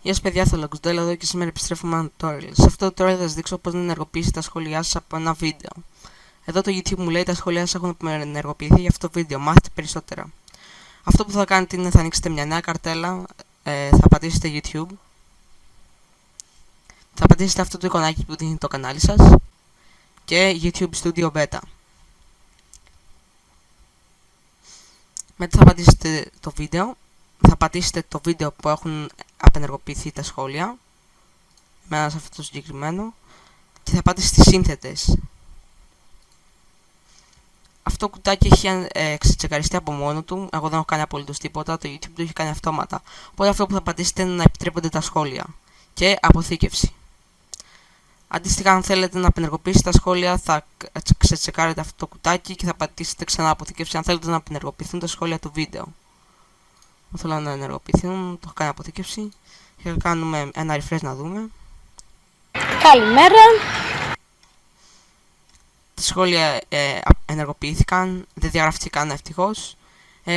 Γεια σας παιδιά, θα Λαγκουντέλα εδώ και σήμερα επιστρέφουμε ένα tutorial. Σε αυτό το tutorial θα σας δείξω πώς να ενεργοποιήσετε τα σχόλιά σας από ένα βίντεο. Εδώ το YouTube μου λέει τα σχόλιά σας έχουν ενεργοποιηθεί για αυτό το βίντεο, μάθετε περισσότερα. Αυτό που θα κάνετε είναι θα ανοίξετε μια νέα καρτέλα, θα πατήσετε YouTube. Θα πατήσετε αυτό το εικονάκι που δίνει το κανάλι σας και YouTube Studio Beta. Μετά θα πατήσετε το βίντεο. Θα πατήσετε το βίντεο που έχουν απενεργοποιηθεί τα σχόλια, εμένα σε αυτό το συγκεκριμένο, και θα πάτε στις σύνθετες. Αυτό το κουτάκι έχει ξετσεκαριστεί από μόνο του, εγώ δεν έχω κάνει απολύτως τίποτα, το YouTube το έχει κάνει αυτόματα. Οπότε αυτό που θα πατήσετε είναι να επιτρέπονται τα σχόλια και αποθήκευση. Αντίστοιχα, αν θέλετε να απενεργοποιήσετε τα σχόλια, θα ξετσεκάρετε αυτό το κουτάκι και θα πατήσετε ξανά αποθήκευση αν θέλετε να απενεργοποιηθούν τα σχόλια του βίντεο. Θέλω να ενεργοποιηθούν, το έχω κάνει αποθήκευση και θα κάνουμε ένα refresh να δούμε. Καλημέρα. Τα σχόλια ενεργοποιήθηκαν, δεν διαγραφτήκαν ευτυχώς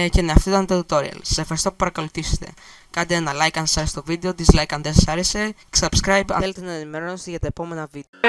και ναι, αυτό ήταν το tutorial. Σας ευχαριστώ που παρακολουθήσατε. Κάντε ένα like αν σας άρεσε το βίντεο, dislike αν δεν σας άρεσε και subscribe αν θέλετε να ενημερώνεστε για τα επόμενα βίντεο.